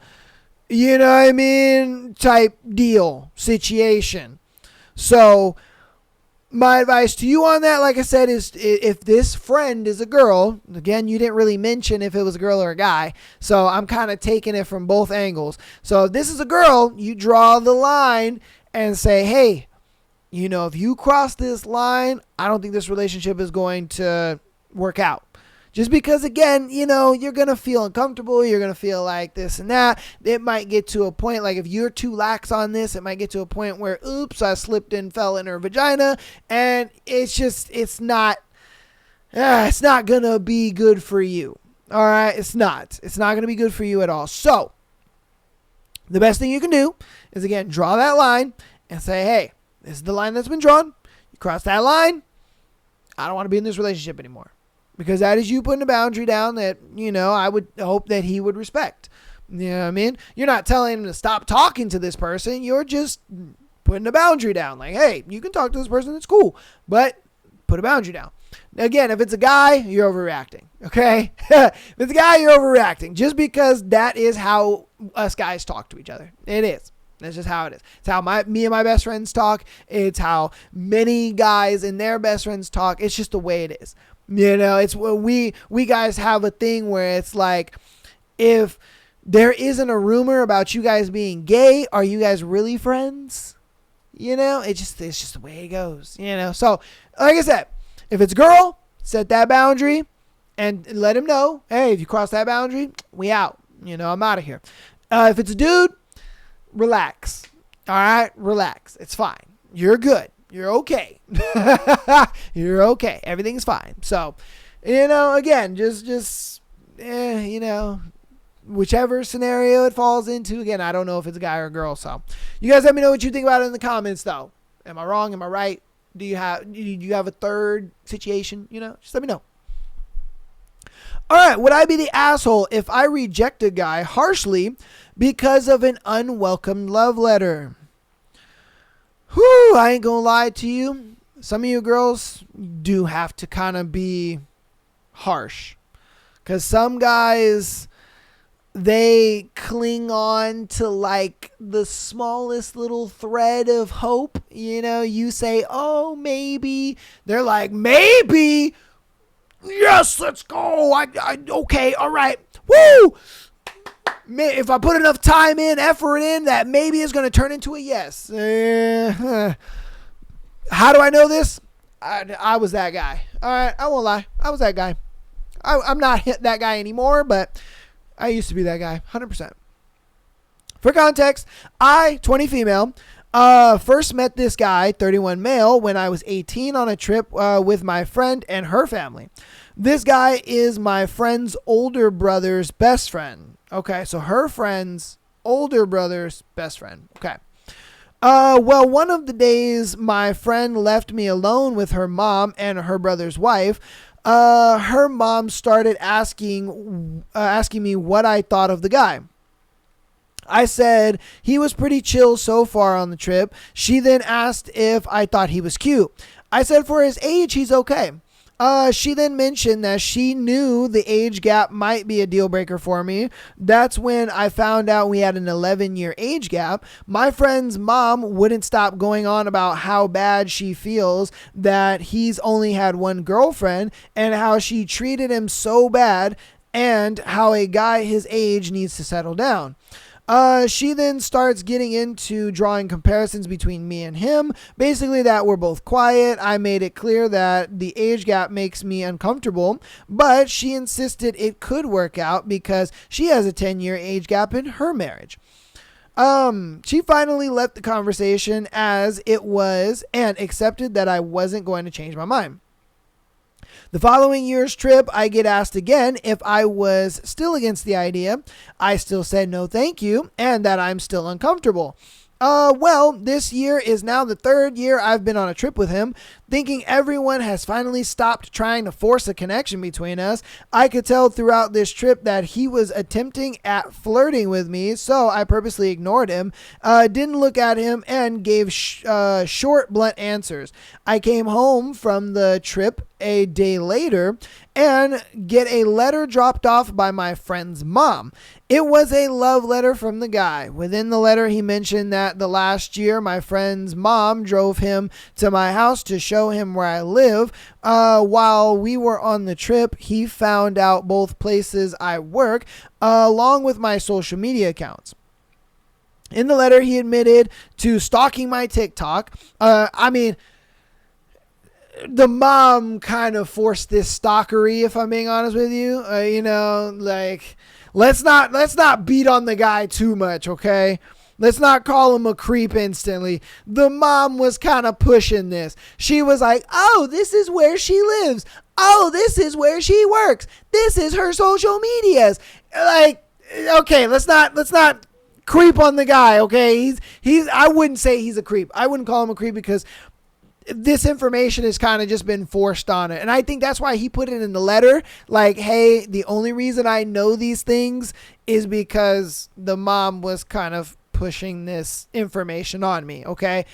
S1: you know what I mean, type deal, situation. So my advice to you on that, like I said, is if this friend is a girl, again, you didn't really mention if it was a girl or a guy, so I'm kind of taking it from both angles. So if this is a girl, you draw the line and say, hey, if you cross this line, I don't think this relationship is going to work out. Just because, again, you're going to feel uncomfortable. You're going to feel like this and that. It might get to a point, like if you're too lax on this, it might get to a point where, oops, I slipped and fell in her vagina. And it's not going to be good for you. All right. It's not going to be good for you at all. So The best thing you can do is, again, draw that line and say, hey, this is the line that's been drawn. You cross that line, I don't want to be in this relationship anymore. Because that is you putting a boundary down that, I would hope that he would respect. You know what I mean? You're not telling him to stop talking to this person. You're just putting a boundary down. Like, hey, you can talk to this person. It's cool. But put a boundary down. Again, if it's a guy, you're overreacting. Okay? If it's a guy, you're overreacting. Just because that is how us guys talk to each other. It is. That's just how it is. It's how me and my best friends talk. It's how many guys and their best friends talk. It's just the way it is. It's we guys have a thing where it's like, if there isn't a rumor about you guys being gay, are you guys really friends? It's just the way it goes. So like I said, if it's a girl, set that boundary and let him know, hey, if you cross that boundary, we out. I'm out of here. If it's a dude, relax. All right, relax. It's fine. You're good. You're okay. You're okay. Everything's fine. So, again, just whichever scenario it falls into. Again, I don't know if it's a guy or a girl. So, you guys let me know what you think about it in the comments, though. Am I wrong? Am I right? Do you have a third situation? Just let me know. All right, would I be the asshole if I reject a guy harshly because of an unwelcome love letter? Whew, I ain't gonna lie to you. Some of you girls do have to kind of be harsh. Because some guys, they cling on to like the smallest little thread of hope. You say, oh, maybe. They're like, maybe. Yes, let's go. Okay, all right. Woo! If I put enough time in, effort in, that maybe is going to turn into a yes. How do I know this? I was that guy. All right, I won't lie. I was that guy. I'm not that guy anymore, but I used to be that guy, 100%. For context, I, 20 female, first met this guy, 31 male, when I was 18 on a trip with my friend and her family. This guy is my friend's older brother's best friend. Okay, so her friend's older brother's best friend. Okay. Well, one of the days my friend left me alone with her mom and her brother's wife. Her mom started asking me what I thought of the guy. I said he was pretty chill so far on the trip. She then asked if I thought he was cute. I said for his age, he's okay. She then mentioned that she knew the age gap might be a deal breaker for me. That's when I found out we had an 11-year age gap. My friend's mom wouldn't stop going on about how bad she feels that he's only had one girlfriend and how she treated him so bad and how a guy his age needs to settle down. She then starts getting into drawing comparisons between me and him. Basically that we're both quiet. I made it clear that the age gap makes me uncomfortable, but she insisted it could work out because she has a 10-year age gap in her marriage. She finally left the conversation as it was and accepted that I wasn't going to change my mind. The following year's trip, I get asked again if I was still against the idea. I still said no thank you and that I'm still uncomfortable. Well, this year is now the third year I've been on a trip with him. Thinking everyone has finally stopped trying to force a connection between us, I could tell throughout this trip that he was attempting at flirting with me, so I purposely ignored him, didn't look at him, and gave short, blunt answers. I came home from the trip a day later and get a letter dropped off by my friend's mom. It was a love letter from the guy. Within the letter, he mentioned that the last year my friend's mom drove him to my house to show him where I live. While we were on the trip, he found out both places I work, along with my social media accounts. In the letter, he admitted to stalking my TikTok. The mom kind of forced this stalkery, if I'm being honest with you. Let's not beat on the guy too much, okay? Let's not call him a creep instantly. The mom was kind of pushing this. She was like, oh, this is where she lives. Oh, this is where she works. This is her social medias. Like, okay, let's not creep on the guy. Okay, he's. I wouldn't say he's a creep. I wouldn't call him a creep because this information has kind of just been forced on it. And I think that's why he put it in the letter. Like, hey, the only reason I know these things is because the mom was kind of pushing this information on me. Okay.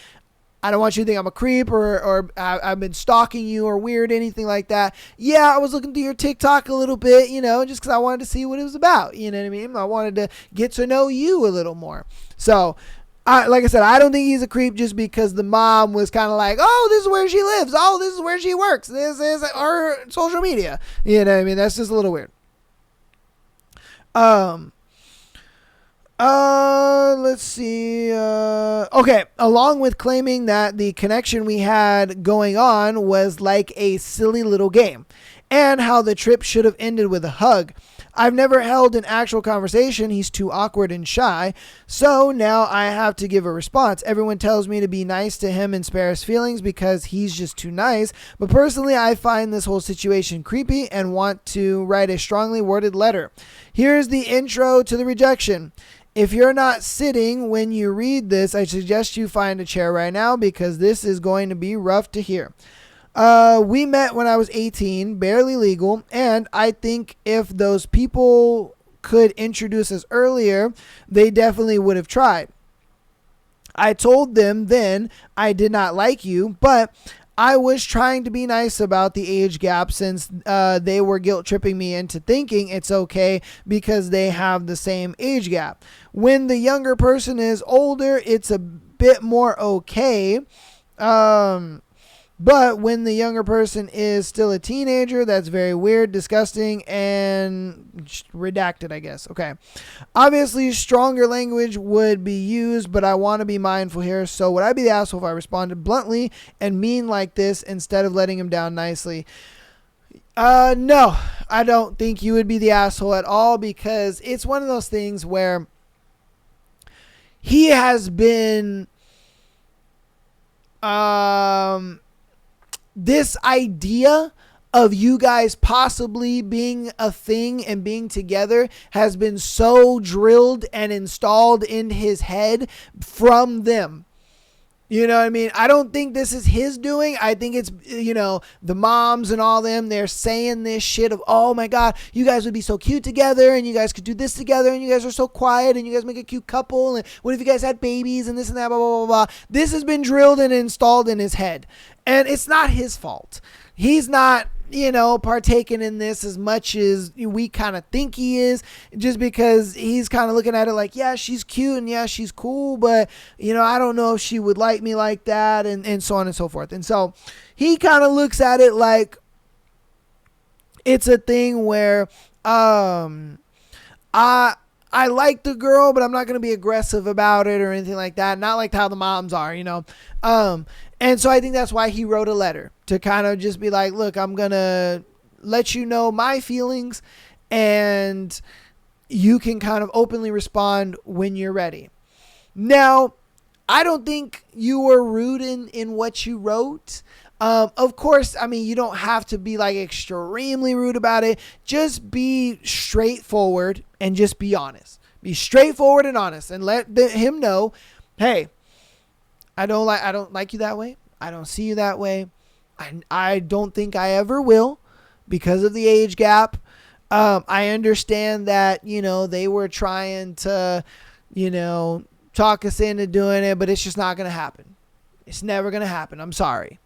S1: I don't want you to think I'm a creep or I've been stalking you or weird, anything like that. Yeah, I was looking through your TikTok a little bit, just because I wanted to see what it was about. You know what I mean? I wanted to get to know you a little more. So, like I said, I don't think he's a creep just because the mom was kind of like, oh, this is where she lives. Oh, this is where she works. This is her social media. You know what I mean? That's just a little weird. Let's see. Okay. Along with claiming that the connection we had going on was like a silly little game and how the trip should have ended with a hug. I've never held an actual conversation. He's too awkward and shy. So now I have to give a response. Everyone tells me to be nice to him and spare his feelings because he's just too nice. But personally, I find this whole situation creepy and want to write a strongly worded letter. Here's the intro to the rejection. If you're not sitting when you read this, I suggest you find a chair right now because this is going to be rough to hear. We met when I was 18, barely legal, and I think if those people could introduce us earlier, they definitely would have tried. I told them then I did not like you, but I was trying to be nice about the age gap since they were guilt tripping me into thinking it's okay because they have the same age gap. When the younger person is older, it's a bit more okay. But when the younger person is still a teenager, that's very weird, disgusting, and redacted, I guess. Okay. Obviously, stronger language would be used, but I want to be mindful here. So would I be the asshole if I responded bluntly and mean like this instead of letting him down nicely? No, I don't think you would be the asshole at all because it's one of those things where he has been... this idea of you guys possibly being a thing and being together has been so drilled and installed in his head from them. You know what I mean? I don't think this is his doing. I think it's, the moms and all them, they're saying this shit of, oh my God, you guys would be so cute together and you guys could do this together and you guys are so quiet and you guys make a cute couple and what if you guys had babies and this and that, blah, blah, blah, blah. This has been drilled and installed in his head. And it's not his fault. He's not, partaking in this as much as we kind of think he is, just because he's kind of looking at it like, yeah, she's cute and yeah, she's cool, but, I don't know if she would like me like that and so on and so forth. And so he kind of looks at it like it's a thing where I like the girl, but I'm not going to be aggressive about it or anything like that. Not like how the moms are, And so I think that's why he wrote a letter to kind of just be like, look, I'm going to let you know my feelings and you can kind of openly respond when you're ready. Now, I don't think you were rude in what you wrote. Of course, you don't have to be like extremely rude about it. Just be straightforward and just be honest. Be straightforward and honest and let him know, hey, I don't like you that way. I don't see you that way. I don't think I ever will because of the age gap. I understand that, they were trying to, talk us into doing it, but it's just not going to happen. It's never going to happen. I'm sorry.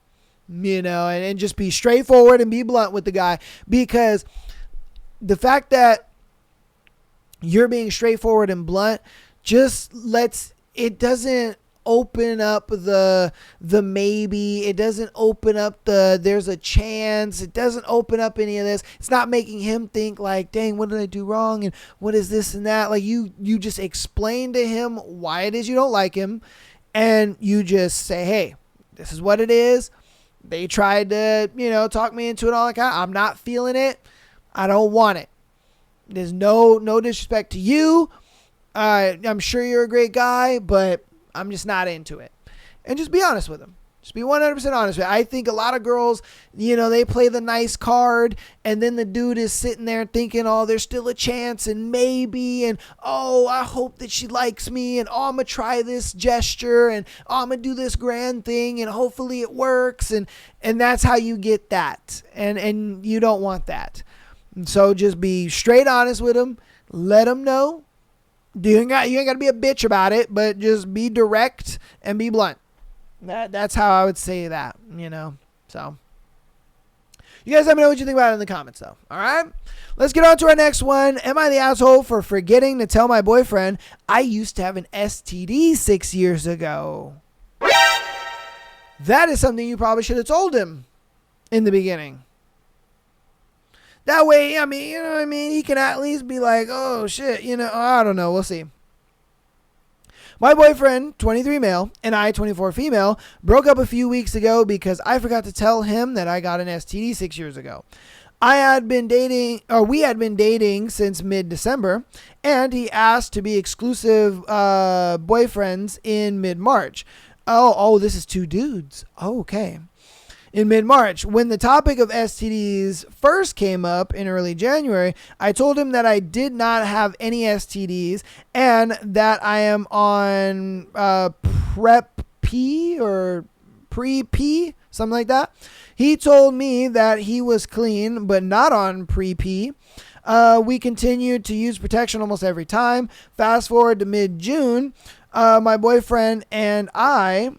S1: And just be straightforward and be blunt with the guy, because the fact that you're being straightforward and blunt just it doesn't open up the maybe, it doesn't open up there's a chance, it doesn't open up any of this. It's not making him think like, dang, what did I do wrong and what is this and that. Like you just explain to him why it is you don't like him, and you just say, hey, this is what it is. They tried to, talk me into it all. Like, I'm not feeling it. I don't want it. There's no disrespect to you. I'm sure you're a great guy, but I'm just not into it. And just be honest with him. Just be 100% honest with you. I think a lot of girls, they play the nice card, and then the dude is sitting there thinking, oh, there's still a chance, and maybe, and oh, I hope that she likes me, and oh, I'm going to try this gesture, and oh, I'm going to do this grand thing, and hopefully it works, and that's how you get that, and you don't want that. So just be straight honest with them. Let them know. You ain't got to be a bitch about it, but just be direct and be blunt. That's how I would say that, So, you guys let me know what you think about it in the comments, though. All right? Let's get on to our next one. Am I the asshole for forgetting to tell my boyfriend I used to have an STD 6 years ago? That is something you probably should have told him in the beginning. That way, he can at least be like, oh, shit, I don't know. We'll see. My boyfriend, 23 male, and I, 24 female, broke up a few weeks ago because I forgot to tell him that I got an STD 6 years ago. We had been dating since mid-December, and he asked to be exclusive boyfriends in mid-March. Oh, this is two dudes. Oh, okay. In mid-March, when the topic of STDs first came up in early January, I told him that I did not have any STDs and that I am on PrEP P or pre-P, something like that. He told me that he was clean but not on pre-P. We continued to use protection almost every time. Fast forward to mid-June, my boyfriend and I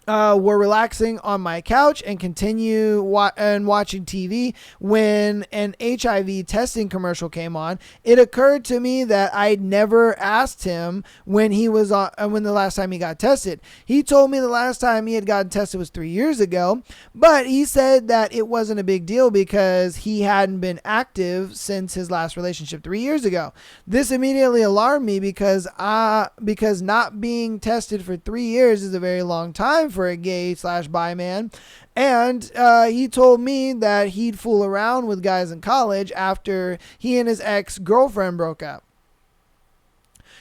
S1: were relaxing on my couch and watching TV when an HIV testing commercial came on. It occurred to me that I'd never asked him when the last time he got tested. He told me the last time he had gotten tested was 3 years ago, but he said that it wasn't a big deal because he hadn't been active since his last relationship 3 years ago. This immediately alarmed me because not being tested for 3 years is a very long time for a gay/bi man. And he told me that he'd fool around with guys in college after he and his ex-girlfriend broke up.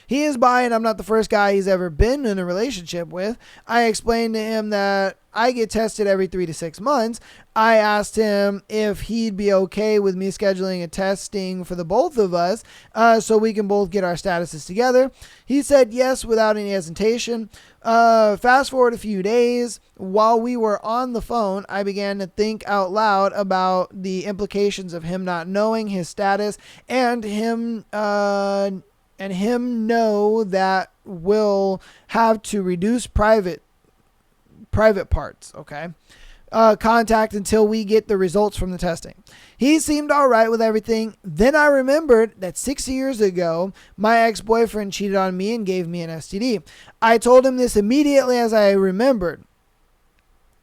S1: He is bi, and I'm not the first guy he's ever been in a relationship with. I explained to him that I get tested every 3 to 6 months. I asked him if he'd be okay with me scheduling a testing for the both of us so we can both get our statuses together. He said yes without any hesitation. Fast forward a few days. While we were on the phone, I began to think out loud about the implications of him not knowing his status and him know that we'll have to reduce private parts, okay? Contact until we get the results from the testing. He seemed all right with everything. Then I remembered that 6 years ago, my ex-boyfriend cheated on me and gave me an STD. I told him this immediately as I remembered.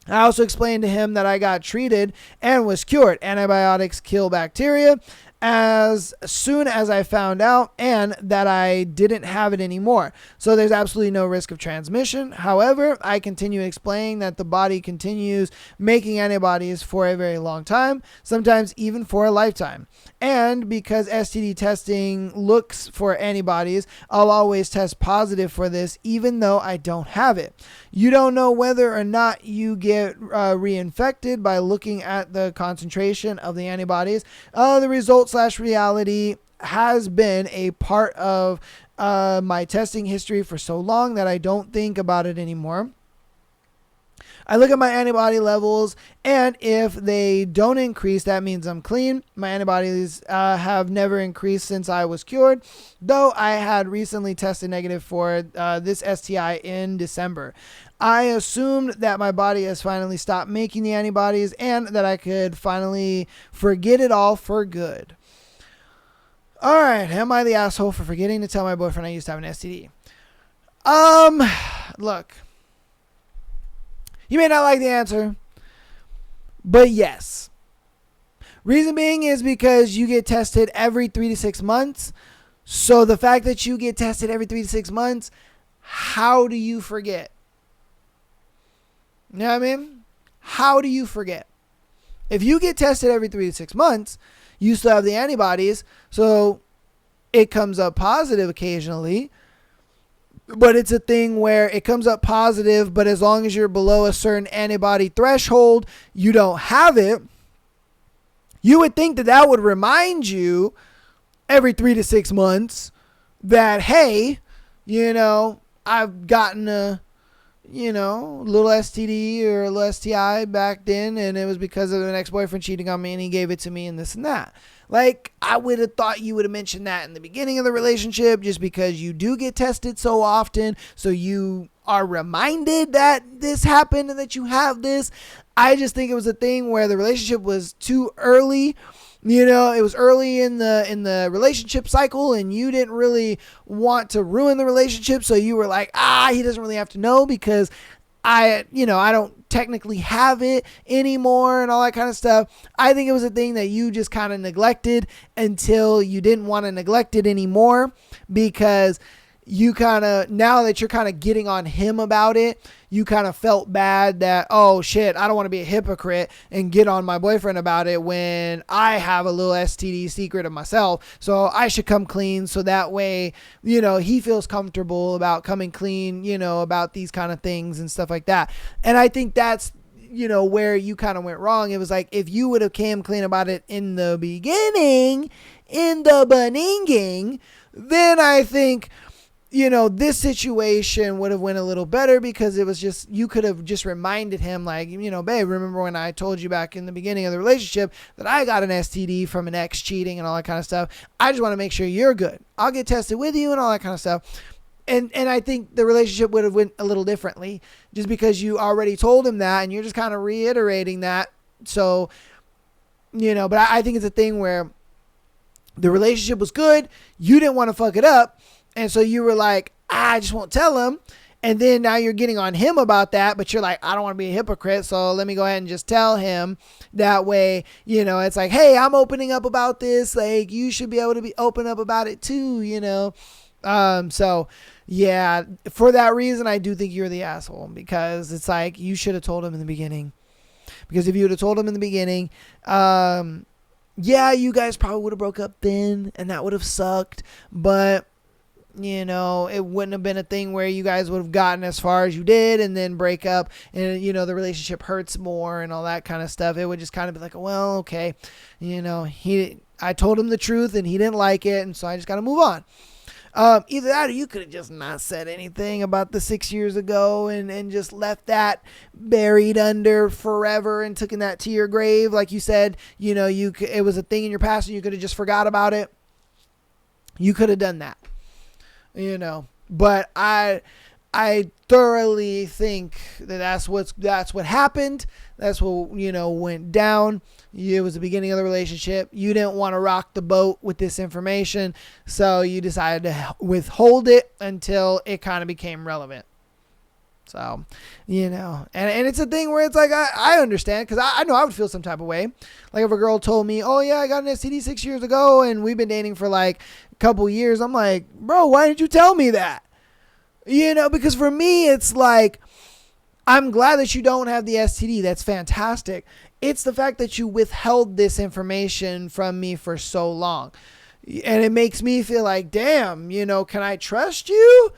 S1: I also explained to him that I got treated and was cured. Antibiotics kill bacteria as soon as I found out, and that I didn't have it anymore. So there's absolutely no risk of transmission. However, I continue explaining that the body continues making antibodies for a very long time, sometimes even for a lifetime. And because STD testing looks for antibodies, I'll always test positive for this even though I don't have it. You don't know whether or not you get reinfected by looking at the concentration of the antibodies. The result/reality has been a part of my testing history for so long that I don't think about it anymore. I look at my antibody levels, and if they don't increase, that means I'm clean. My antibodies have never increased since I was cured, though I had recently tested negative for this STI in December. I assumed that my body has finally stopped making the antibodies and that I could finally forget it all for good. All right, am I the asshole for forgetting to tell my boyfriend I used to have an STD? Look. You may not like the answer, but yes. Reason being is because you get tested every 3 to 6 months. So the fact that you get tested every 3 to 6 months, how do you forget? You know what I mean? How do you forget? If you get tested every 3 to 6 months, you still have the antibodies, so it comes up positive occasionally. but it's a thing where it comes up positive, but as long as you're below a certain antibody threshold, you don't have it. You would think that that would remind you every 3 to 6 months that, hey, I've gotten a, little STD or a little STI back then, and it was because of an ex-boyfriend cheating on me, and he gave it to me, and this and that. Like, I would have thought you would have mentioned that in the beginning of the relationship, just because you do get tested so often, so you are reminded that this happened and that you have this. I just think it was a thing where the relationship was too early. It was early in the relationship cycle, and you didn't really want to ruin the relationship. So you were like, he doesn't really have to know because I don't technically have it anymore and all that kind of stuff. I think it was a thing that you just kind of neglected until you didn't want to neglect it anymore, because you kind of, now that you're kind of getting on him about it, you kind of felt bad that, oh shit, I don't want to be a hypocrite and get on my boyfriend about it when I have a little STD secret of myself. So I should come clean, so that way, he feels comfortable about coming clean, about these kind of things and stuff like that. And I think that's, where you kind of went wrong. It was like, if you would have came clean about it in the beginning, then I think, this situation would have went a little better, because it was just, you could have just reminded him like, babe, remember when I told you back in the beginning of the relationship that I got an STD from an ex cheating and all that kind of stuff. I just want to make sure you're good. I'll get tested with you and all that kind of stuff. And I think the relationship would have went a little differently, just because you already told him that and you're just kind of reiterating that. So, but I think it's a thing where the relationship was good. You didn't want to fuck it up. And so you were like, I just won't tell him. And then now you're getting on him about that, but you're like, I don't want to be a hypocrite, so let me go ahead and just tell him. That way, it's like, hey, I'm opening up about this. Like, you should be able to be open up about it too, So, yeah, for that reason, I do think you're the asshole, because it's like, you should have told him in the beginning. Because if you would have told him in the beginning, you guys probably would have broke up then, and that would have sucked. But it wouldn't have been a thing where you guys would have gotten as far as you did and then break up, and the relationship hurts more and all that kind of stuff. It would just kind of be like, well, okay, I told him the truth and he didn't like it, and so I just got to move on. Either that, or you could have just not said anything about the 6 years ago and just left that buried under forever and taken that to your grave. Like you said, it was a thing in your past and you could have just forgot about it. You could have done that. But I thoroughly think that that's what happened. That's what, went down. It was the beginning of the relationship. You didn't want to rock the boat with this information, so you decided to withhold it until it kind of became relevant. So, and it's a thing where it's like, I understand, because I know I would feel some type of way. Like if a girl told me, oh yeah, I got an STD 6 years ago and we've been dating for like a couple years. I'm like, bro, why didn't you tell me that? Because for me, it's like, I'm glad that you don't have the STD. That's fantastic. It's the fact that you withheld this information from me for so long. And it makes me feel like, damn, can I trust you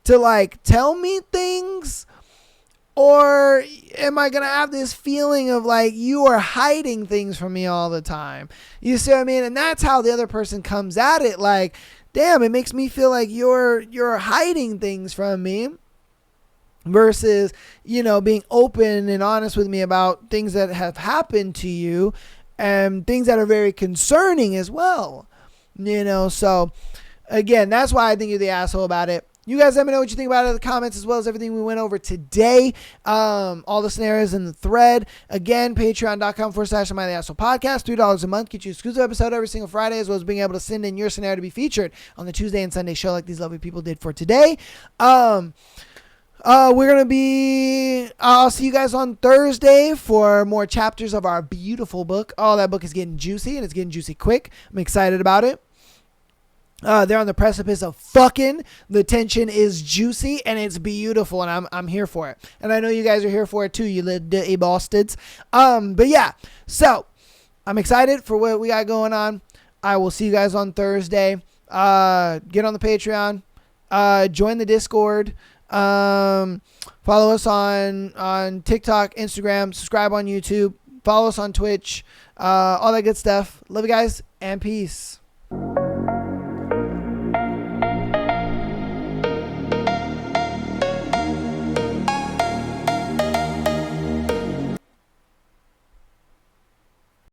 S1: to like tell me things? Or am I going to have this feeling of like you are hiding things from me all the time? You see what I mean? And that's how the other person comes at it. Like, damn, it makes me feel like you're hiding things from me, versus, being open and honest with me about things that have happened to you and things that are very concerning as well. So again, that's why I think you're the asshole about it. You guys let me know what you think about it in the comments, as well as everything we went over today. All the scenarios in the thread. Again, patreon.com/Am I the Asshole Podcast. $3 a month. Get you an exclusive episode every single Friday, as well as being able to send in your scenario to be featured on the Tuesday and Sunday show like these lovely people did for today. We're going to be, I'll see you guys on Thursday for more chapters of our beautiful book. Oh, that book is getting juicy, and it's getting juicy quick. I'm excited about it. They're on the precipice of fucking. The tension is juicy and it's beautiful, and I'm here for it. And I know you guys are here for it too, you little dirty bastards. But yeah, so I'm excited for what we got going on. I will see you guys on Thursday. Get on the Patreon. Join the Discord. Follow us on TikTok, Instagram. Subscribe on YouTube. Follow us on Twitch. All that good stuff. Love you guys, and peace.